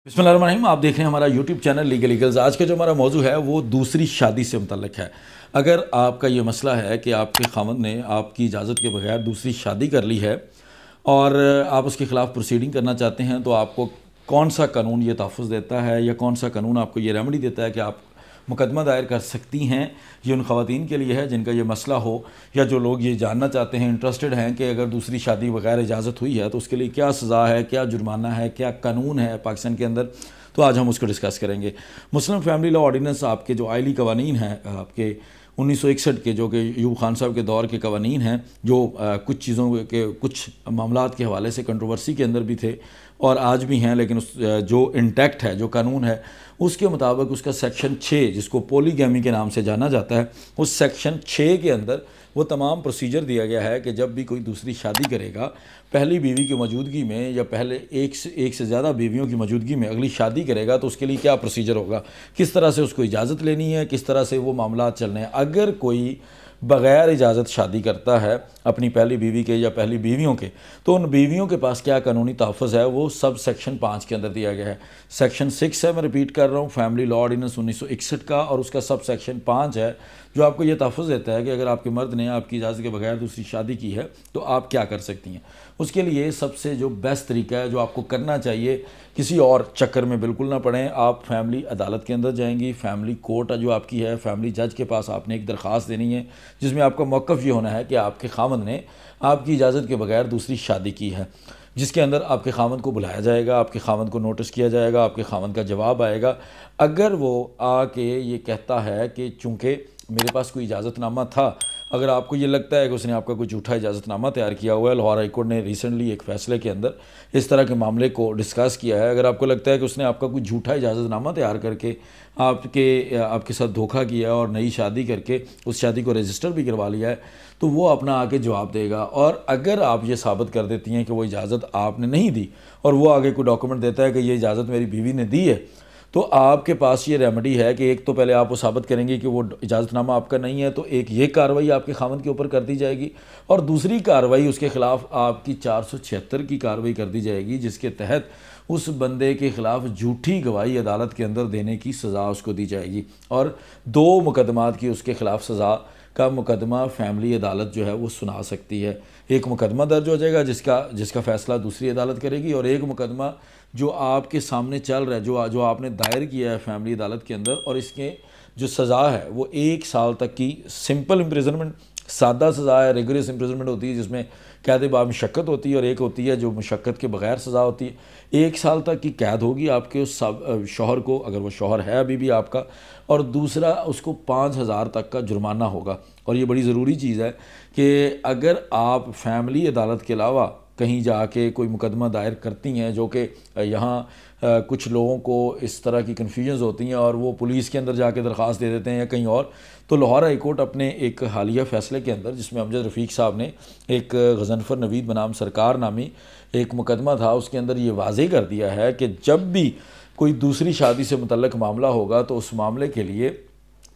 बिस्मिल्लाहिर्रहमानिर्रहीम। आप देख रहे हैं हमारा यूट्यूब चैनल लीगल लीगल्स। आज का जो हमारा मौजू है वो दूसरी शादी से मुतल्लिक है। अगर आपका ये मसला है कि आपके खामद ने आपकी इजाज़त के बगैर दूसरी शादी कर ली है और आप उसके ख़िलाफ़ प्रोसीडिंग करना चाहते हैं, तो आपको कौन सा कानून ये तहफ़्फ़ुज़ देता है या कौन सा कानून आपको ये रेमेडी देता है कि आप मुकदमा दायर कर सकती हैं। ये उन ख़वातीन के लिए है जिनका ये मसला हो, या जो लोग ये जानना चाहते हैं, इंटरेस्टेड हैं कि अगर दूसरी शादी बगैर इजाज़त हुई है तो उसके लिए क्या सज़ा है, क्या जुर्माना है, क्या कानून है पाकिस्तान के अंदर। तो आज हम उसको डिस्कस करेंगे। मुस्लिम फैमिली लॉ ऑर्डिनेंस आपके जो आइली कवानीन हैं आपके 1961 के, जो कि यूब खान साहब के दौर के कवानीन हैं, जो कुछ चीज़ों के कुछ मामलात के हवाले से कंट्रोवर्सी के अंदर भी थे और आज भी हैं, लेकिन उस जो इंटैक्ट है जो कानून है उसके मुताबिक उसका सेक्शन 6, जिसको पोलीगैमी के नाम से जाना जाता है, उस सेक्शन 6 के अंदर वो तमाम प्रोसीजर दिया गया है कि जब भी कोई दूसरी शादी करेगा, पहली बीवी की मौजूदगी में या पहले एक से ज़्यादा बीवियों की मौजूदगी में अगली शादी करेगा तो उसके लिए क्या प्रोसीजर होगा, किस तरह से उसको इजाज़त लेनी है, किस तरह से वो मामला चलने हैं। अगर कोई बग़ैर इजाज़त शादी करता है अपनी पहली बीवी के या पहली बीवियों के, तो उन बीवियों के पास क्या कानूनी तहफ़्फ़ुज़ है वो सब सेक्शन 5 के अंदर दिया गया है। सेक्शन 6 है, मैं रिपीट कर रहा हूँ, फैमिली लॉ ऑर्डिनेंस 1961 का, और उसका सब सेक्शन 5 है जो आपको ये तहफ़्फ़ुज़ देता है कि अगर आपके मर्द ने आपकी इजाज़त के बगैर दूसरी शादी की है तो आप क्या कर सकती हैं। उसके लिए सबसे जो बेस्ट तरीका है, जो आपको करना चाहिए, किसी और चक्कर में बिल्कुल ना पड़ें, आप फैमिली अदालत के अंदर जाएंगी। फैमिली कोर्ट जो आपकी है, फैमिली जज के पास आपने एक दरख्वास्त देनी है जिसमें आपका मौक़िफ़ ये होना है कि आपके खामद ने आपकी इजाज़त के बगैर दूसरी शादी की है, जिसके अंदर आपके खामद को बुलाया जाएगा, आपके खामद को नोटिस किया जाएगा, आपके खामद का जवाब आएगा। अगर वो आके ये कहता है कि चूँकि मेरे पास कोई इजाज़तनामा था, अगर आपको ये लगता है कि उसने आपका कोई झूठा इजाज़तनामा तैयार किया हुआ है, लाहौर हाई कोर्ट ने रिसेंटली एक फ़ैसले के अंदर इस तरह के मामले को डिस्कस किया है, अगर आपको लगता है कि उसने आपका कोई झूठा इजाज़तनामा तैयार करके आपके साथ धोखा किया और नई शादी करके उस शादी को रजिस्टर भी करवा लिया है, तो वो अपना आके जवाब देगा। और अगर आप ये साबित कर देती हैं कि वो इजाज़त आपने नहीं दी और वो आगे कोई डॉक्यूमेंट देता है कि ये इजाज़त मेरी बीवी ने दी है, तो आपके पास ये रेमेडी है कि एक तो पहले आप वो साबित करेंगे कि वो इजाज़तनामा आपका नहीं है, तो एक ये कार्रवाई आपके खामद के ऊपर कर दी जाएगी, और दूसरी कार्रवाई उसके ख़िलाफ़ आपकी 476 की कार्रवाई कर दी जाएगी, जिसके तहत उस बंदे के ख़िलाफ़ झूठी गवाही अदालत के अंदर देने की सज़ा उसको दी जाएगी। और 2 मुकदमात की उसके ख़िलाफ़ सज़ा का मुकदमा फैमिली अदालत जो है वो सुना सकती है। एक मुकदमा दर्ज हो जाएगा जिसका फ़ैसला दूसरी अदालत करेगी, और एक मुकदमा जो आपके सामने चल रहा है, जो आपने दायर किया है फैमिली अदालत के अंदर, और इसके जो सज़ा है वो 1 साल तक की सिंपल इम्प्रिजनमेंट, सादा सज़ा है, रिगरस इम्प्रिजनमेंट होती है जिसमें कैद बा मुशक्क़त होती है, और एक होती है जो मुशक्क़त के बगैर सज़ा होती है। 1 साल तक की कैद होगी आपके उस शौहर को, अगर वो शौहर है अभी भी आपका, और दूसरा उसको 5,000 तक का जुर्माना होगा। और ये बड़ी ज़रूरी चीज़ है कि अगर आप फैमिली अदालत के अलावा कहीं जाके कोई मुकदमा दायर करती हैं, जो कि यहाँ कुछ लोगों को इस तरह की कन्फ्यूजन्स होती हैं और वो पुलिस के अंदर जाके दरख्वास्त दे देते हैं या कहीं और, तो लाहौर हाई कोर्ट अपने एक हालिया फ़ैसले के अंदर, जिसमें अमजद रफ़ीक साहब ने एक गज़नफ़र नवीद बनाम सरकार नामी एक मुकदमा था, उसके अंदर ये वाज़ेह कर दिया है कि जब भी कोई दूसरी शादी से मुतल्लिक़ मामला होगा तो उस मामले के लिए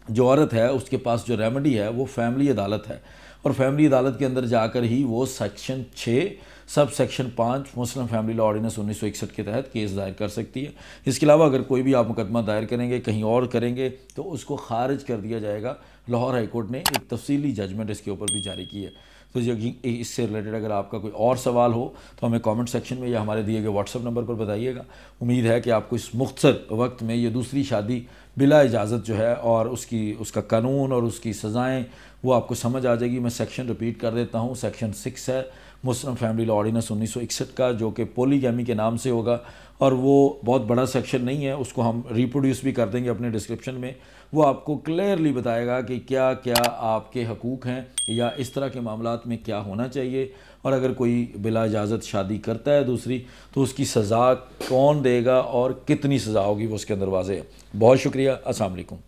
जो औरत है उसके पास जो रेमेडी है वो फैमिली अदालत है, और फैमिली अदालत के अंदर जाकर ही वो section 6 sub section 5 Muslim family law ordinance 1961 के तहत केस दायर कर सकती है। इसके अलावा अगर कोई भी आप मुकदमा दायर करेंगे कहीं और करेंगे तो उसको खारिज कर दिया जाएगा। लाहौर हाई कोर्ट ने एक तफसीली जजमेंट इसके ऊपर भी जारी की है। तो इससे रिलेटेड अगर आपका कोई और सवाल हो तो हमें कमेंट सेक्शन में या हमारे दिए गए व्हाट्सएप नंबर पर बताइएगा। उम्मीद है कि आपको इस मुख्तसर वक्त में ये दूसरी शादी बिला इजाज़त जो है और उसका कानून और उसकी सज़ाएँ वो आपको समझ आ जाएगी। मैं सेक्शन रिपीट कर देता हूँ। सेक्शन 6 है मुस्लिम फैमिली लॉ ऑर्डिनेंस 1961 का, जो कि पोलीगैमी के नाम से होगा, और वो बहुत बड़ा सेक्शन नहीं है, उसको हम रिप्रोड्यूस भी कर देंगे अपने डिस्क्रिप्शन में। वो आपको क्लियरली बताएगा कि क्या क्या आपके हकूक़ हैं या इस तरह के मामलात में क्या होना चाहिए, और अगर कोई बिला इजाज़त शादी करता है दूसरी तो उसकी सज़ा कौन देगा और कितनी सज़ा होगी वो उसके अंदर वाज़ेह है। बहुत शुक्रिया। अस्सलाम वालेकुम।